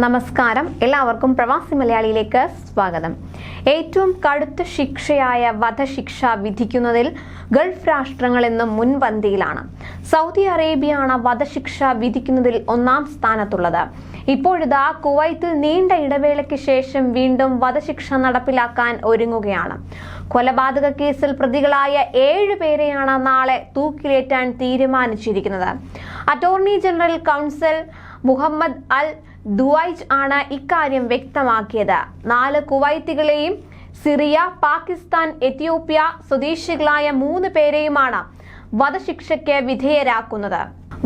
നമസ്കാരം, എല്ലാവർക്കും പ്രവാസി മലയാളിയിലേക്ക് സ്വാഗതം. ഏറ്റവും കടുത്ത ശിക്ഷയായ വധശിക്ഷ വിധിക്കുന്നതിൽ ഗൾഫ് രാഷ്ട്രങ്ങൾ ഇന്നും മുൻപന്തിയിലാണ്. സൗദി അറേബ്യയാണ് വധശിക്ഷ വിധിക്കുന്നതിൽ ഒന്നാം സ്ഥാനത്തുള്ളത്. ഇപ്പോഴിതാ കുവൈത്തിൽ നീണ്ട ഇടവേളയ്ക്ക് ശേഷം വീണ്ടും വധശിക്ഷ നടപ്പിലാക്കാൻ ഒരുങ്ങുകയാണ്. കൊലപാതക കേസിൽ പ്രതികളായ 7 പേരെയാണ് നാളെ തൂക്കിലേറ്റാൻ തീരുമാനിച്ചിരിക്കുന്നത്. അറ്റോർണി ജനറൽ കൗൺസിൽ മുഹമ്മദ് അൽ ദുവൈജ് ആണ് ഇക്കാര്യം വ്യക്തമാക്കിയത്. 4 കുവൈത്തികളെയും സിറിയ, പാകിസ്ഥാൻ, എത്യോപ്യ സ്വദേശികളായ 3 പേരെയുമാണ് വധശിക്ഷയ്ക്ക് വിധേയരാക്കുന്നത്.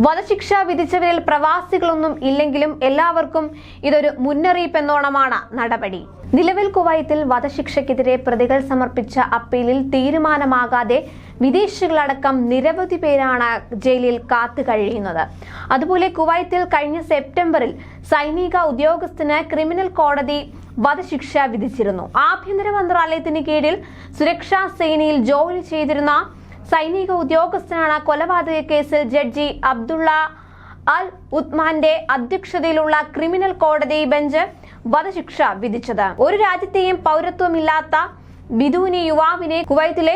വധശിക്ഷ വിധിച്ചവരിൽ പ്രവാസികളൊന്നും ഇല്ലെങ്കിലും എല്ലാവർക്കും ഇതൊരു മുന്നറിയിപ്പെന്നോണമാണ് നടപടി. നിലവിൽ കുവൈത്തിൽ വധശിക്ഷയ്ക്കെതിരെ പ്രതികൾ സമർപ്പിച്ച അപ്പീലിൽ തീരുമാനമാകാതെ വിദേശികളടക്കം നിരവധി പേരാണ് ജയിലിൽ കാത്തു കഴിയുന്നത്. അതുപോലെ കുവൈത്തിൽ കഴിഞ്ഞ സെപ്റ്റംബറിൽ സൈനിക ഉദ്യോഗസ്ഥന് ക്രിമിനൽ കോടതി വധശിക്ഷ വിധിച്ചിരുന്നു. ആഭ്യന്തര മന്ത്രാലയത്തിന് കീഴിൽ സുരക്ഷാ സേനയിൽ ജോലി ചെയ്തിരുന്ന സൈനിക ഉദ്യോഗസ്ഥനാണ് കൊലപാതക കേസിൽ ജഡ്ജി അബ്ദുള്ള അൽ ഉത്മാന്റെ അധ്യക്ഷതയിലുള്ള ക്രിമിനൽ കോടതി ബെഞ്ച് വധശിക്ഷ വിധിച്ചത്. ഒരു രാജ്യത്തെയും പൗരത്വമില്ലാത്ത ബിദൂനി യുവാവിനെ കുവൈത്തിലെ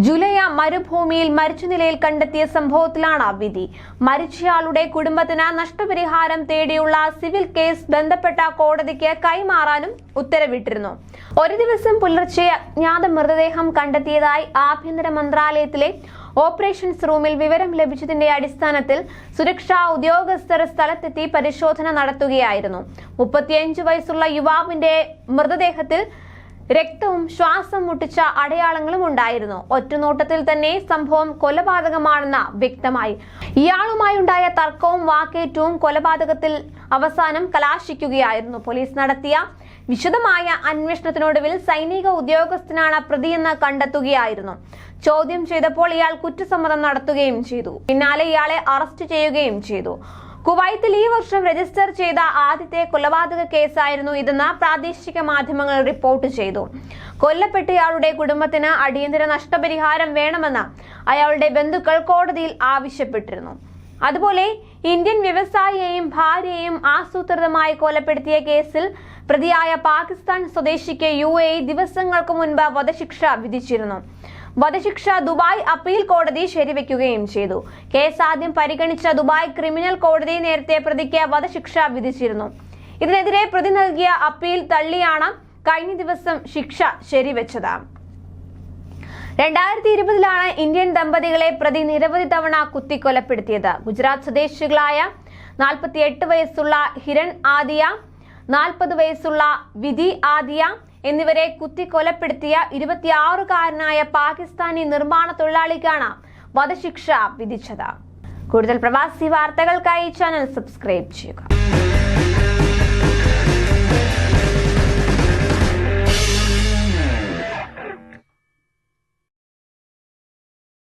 ജുലയ മരുഭൂമിയിൽ മരിച്ച നിലയിൽ കണ്ടെത്തിയ സംഭവത്തിലാണ് വിധി. മരിച്ചയാളുടെ കുടുംബത്തിന് നഷ്ടപരിഹാരം തേടിയുള്ള സിവിൽ കേസ് ബന്ധപ്പെട്ട കോടതിക്ക് കൈമാറാനും ഉത്തരവിട്ടിരുന്നു. ഒരു ദിവസം പുലർച്ചെ അജ്ഞാത മൃതദേഹം കണ്ടെത്തിയതായി ആഭ്യന്തര മന്ത്രാലയത്തിലെ ഓപ്പറേഷൻസ് റൂമിൽ വിവരം ലഭിച്ചതിന്റെ അടിസ്ഥാനത്തിൽ സുരക്ഷാ ഉദ്യോഗസ്ഥർ സ്ഥലത്തെത്തി പരിശോധന നടത്തുകയായിരുന്നു. 35 വയസ്സുള്ള യുവാവിന്റെ മൃതദേഹത്തിൽ രക്തവും ശ്വാസം മുട്ടിച്ച അടയാളങ്ങളും ഉണ്ടായിരുന്നു. ഒറ്റനോട്ടത്തിൽ തന്നെ സംഭവം കൊലപാതകമാണെന്ന് വ്യക്തമായി. ഇയാളുമായുണ്ടായ തർക്കവും വാക്കേറ്റവും കൊലപാതകത്തിൽ അവസാനം കലാശിക്കുകയായിരുന്നു. പോലീസ് നടത്തിയ വിശദമായ അന്വേഷണത്തിനൊടുവിൽ സൈനിക ഉദ്യോഗസ്ഥനാണ് പ്രതിയെന്ന് കണ്ടെത്തുകയായിരുന്നു. ചോദ്യം ചെയ്തപ്പോൾ ഇയാൾ കുറ്റസമ്മതം നടത്തുകയും ചെയ്തു. പിന്നാലെ ഇയാളെ അറസ്റ്റ് ചെയ്യുകയും ചെയ്തു. കുവൈത്തിൽ ഈ വർഷം രജിസ്റ്റർ ചെയ്ത ആദ്യത്തെ കൊലപാതക കേസായിരുന്നു ഇതെന്ന് പ്രാദേശിക മാധ്യമങ്ങൾ റിപ്പോർട്ട് ചെയ്തു. കൊല്ലപ്പെട്ടയാളുടെ കുടുംബത്തിന് അടിയന്തര നഷ്ടപരിഹാരം വേണമെന്ന് അയാളുടെ ബന്ധുക്കൾ കോടതിയിൽ ആവശ്യപ്പെട്ടിരുന്നു. അതുപോലെ ഇന്ത്യൻ വ്യവസായിയെയും ഭാര്യയെയും ആസൂത്രിതമായി കൊലപ്പെടുത്തിയ കേസിൽ പ്രതിയായ പാകിസ്ഥാൻ സ്വദേശിക്ക് UAE ദിവസങ്ങൾക്ക് മുൻപ് വധശിക്ഷ വിധിച്ചിരുന്നു. വധശിക്ഷ ദുബായ് അപ്പീൽ കോടതി ശരിവെക്കുകയും ചെയ്തു. കേസ് ആദ്യം പരിഗണിച്ച ദുബായ് ക്രിമിനൽ കോടതി നേരത്തെ പ്രതിക്ക് വധശിക്ഷ വിധിച്ചിരുന്നു. ഇതിനെതിരെ പ്രതി നൽകിയ അപ്പീൽ തള്ളിയാണ് കഴിഞ്ഞ ദിവസം ശിക്ഷ ശരിവെച്ചത്. 2020-ലാണ് ഇന്ത്യൻ ദമ്പതികളെ പ്രതി നിരവധി തവണ കുത്തിക്കൊലപ്പെടുത്തിയത്. ഗുജറാത്ത് സ്വദേശികളായ 48 വയസ്സുള്ള ഹിരൺ ആദിയ, 40 വയസ്സുള്ള വിധി ആദിയ എന്നിവരെ കുത്തിക്കൊലപ്പെടുത്തിയ 26-കാരനായ പാകിസ്ഥാനി നിർമ്മാണ തൊഴിലാളിക്കാണ് വധശിക്ഷ വിധിച്ചത്. കൂടുതൽ പ്രവാസി വാർത്തകൾക്കായി ചാനൽ സബ്സ്ക്രൈബ് ചെയ്യുക.